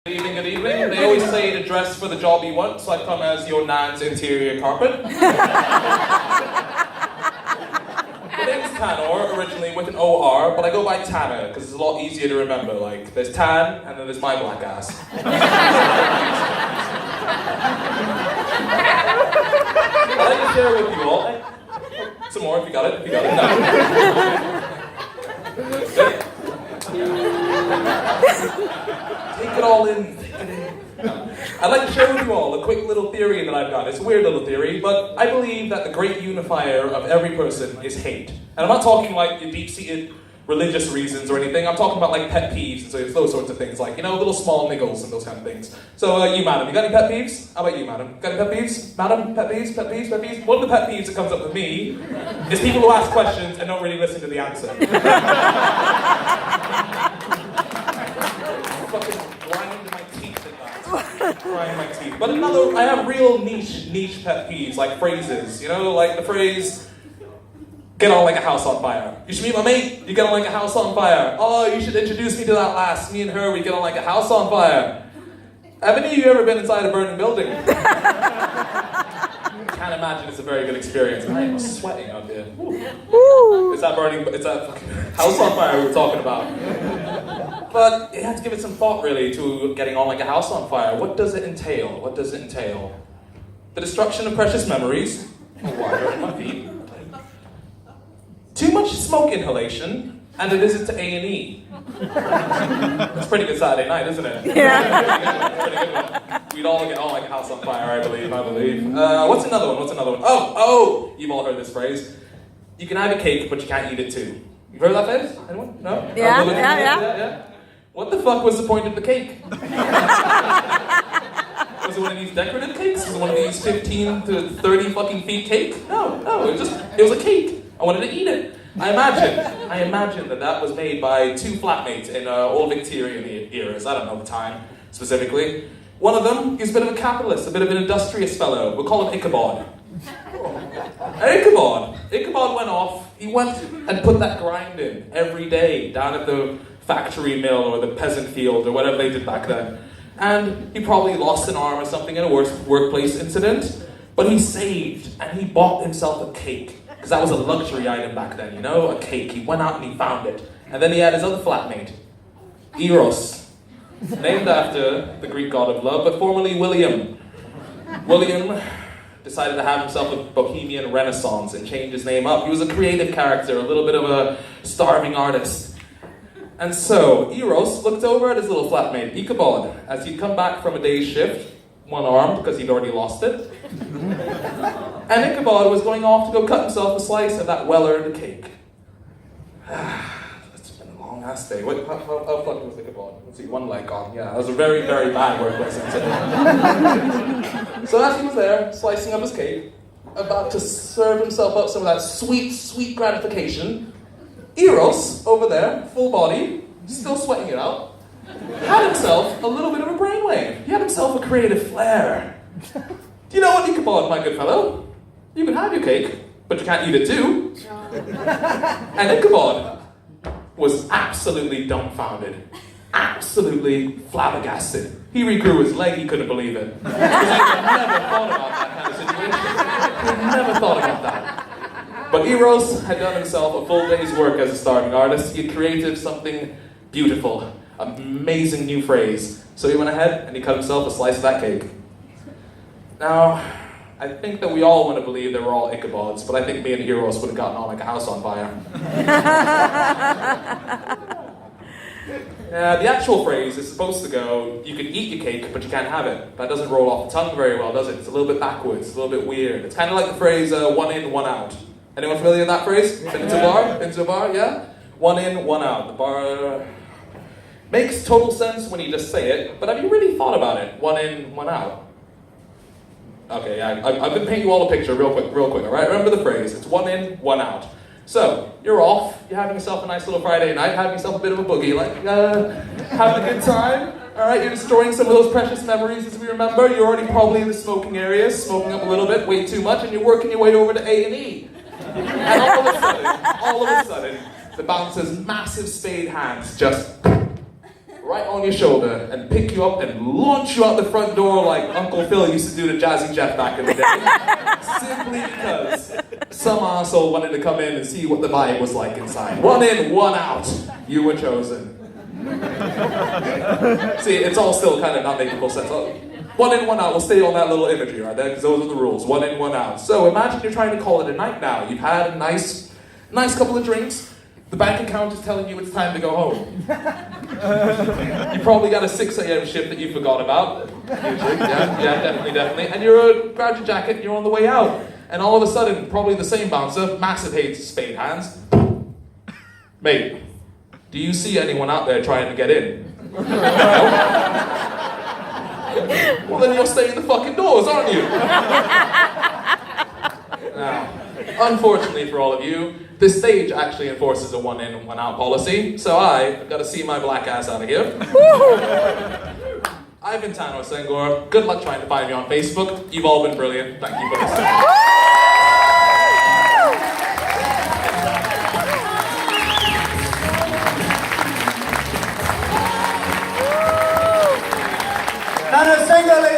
Good evening, good evening. They always say to dress for the job you want, so I've come as your nan's interior carpet. My name's Tanor, originally with an O-R, but I go by Tanner, because it's a lot easier to remember. Like, there's Tan, and then there's my black ass. I'd like to share with you all, some more if you got it, Take it all in. I'd like to share with you all a quick little theory that I've got. It's a weird little theory, but I believe that the great unifier of every person is hate. And I'm not talking like deep-seated religious reasons or anything. I'm talking about like pet peeves and so those sorts of things, like, you know, little small niggles and those kind of things. So you, madam, you got any pet peeves? How about you, madam? Got any pet peeves? Madam, pet peeves, pet peeves, pet peeves? One of the pet peeves that comes up with me is people who ask questions and don't really listen to the answer. Fucking grind my teeth at that. Grind my teeth. But I have real niche pet peeves, like phrases, you know, like the phrase, get on like a house on fire. You should meet my mate, you get on like a house on fire. Oh, you should introduce me to that lass, me and her, we get on like a house on fire. Have any of you ever been inside a burning building? Can't imagine it's a very good experience. I am sweating out there. It's that fucking house on fire we were talking about. But you have to give it some thought, really, to getting on like a house on fire. What does it entail? What does it entail? The destruction of precious memories. Water in my feet. Too much smoke inhalation, and a visit to A&E. That's a pretty good Saturday night, isn't it? Yeah. Pretty good one. We'd all get on like a house on fire, I believe. What's another one? Oh, you've all heard this phrase. You can have a cake, but you can't eat it too. You've heard that phrase? Anyone? No? Yeah. What the fuck was the point of the cake? Was it one of these decorative cakes? Was it one of these 15 to 30 fucking feet cake? No, it was a cake. I wanted to eat it. I imagine that was made by two flatmates in old Victorian eras. I don't know the time specifically. One of them, he's a bit of a capitalist, a bit of an industrious fellow. We'll call him Ichabod. Ichabod went off. He went and put that grind in every day down at the factory mill or the peasant field or whatever they did back then. And he probably lost an arm or something in a workplace incident. But he saved and he bought himself a cake. Because that was a luxury item back then, you know, a cake. He went out and he found it. And then he had his other flatmate, Eros, named after the Greek god of love, but formerly William. William decided to have himself a bohemian renaissance and change his name up. He was a creative character, a little bit of a starving artist. And so, Eros looked over at his little flatmate, Ichabod, as he'd come back from a day's shift, one-armed because he'd already lost it. And Ichabod was going off to go cut himself a slice of that well-earned cake. It's been a long-ass day. How fucking was Ichabod? Let's see, one leg gone. Yeah, that was a very, very bad workplace incident. So as he was there, slicing up his cake, about to serve himself up some of that sweet, sweet gratification, Eros, over there, full body, still sweating it out, had himself a little bit of a brainwave. He had himself a creative flair. Do you know what, Ichabod, my good fellow? You can have your cake, but you can't eat it too. And Ichabod was absolutely dumbfounded, absolutely flabbergasted. He regrew his leg, he couldn't believe it. Because he had never thought about that kind of situation. He had never thought about that. But Eros had done himself a full day's work as a starving artist. He had created something beautiful, amazing new phrase. So he went ahead and he cut himself a slice of that cake. Now, I think that we all want to believe that we're all Ichabods, but I think me and Eros would have gotten on like a house on fire. The actual phrase is supposed to go, you can eat your cake, but you can't have it. That doesn't roll off the tongue very well, does it? It's a little bit backwards, it's a little bit weird. It's kind of like the phrase, one in, one out. Anyone familiar with that phrase? Been to a bar, yeah? One in, one out. The bar makes total sense when you just say it, but have you really thought about it? One in, one out. Okay, yeah, I'm going to paint you all a picture real quick, all right? Remember the phrase, it's one in, one out. So, you're off, you're having yourself a nice little Friday night, having yourself a bit of a boogie, having a good time, all right? You're destroying some of those precious memories as we remember. You're already probably in the smoking area, smoking up a little bit, way too much, and you're working your way over to A&E. And all of a sudden, the bouncer's massive spade hands just right on your shoulder and pick you up and launch you out the front door like Uncle Phil used to do to Jazzy Jeff back in the day. Simply because some asshole wanted to come in and see what the vibe was like inside. 1 in, 1 out. You were chosen. See, it's all still kind of not making full sense. 1 in, 1 out. We'll stay on that little imagery right there because those are the rules. 1 in, 1 out. So imagine you're trying to call it a night now. You've had a nice couple of drinks. The bank account is telling you it's time to go home. You probably got a 6 a.m. shift that you forgot about. Yeah, definitely. And grabbed your jacket and you're on the way out. And all of a sudden, probably the same bouncer, massive spade hands. Mate, do you see anyone out there trying to get in? Well, then you're staying the fucking doors, aren't you? Now, unfortunately for all of you, this stage actually enforces a 1 in, 1 out policy, so I've got to see my black ass out of here. I've been Tano Senghor. Good luck trying to find me on Facebook. You've all been brilliant. Thank you for listening. Tano Senghor.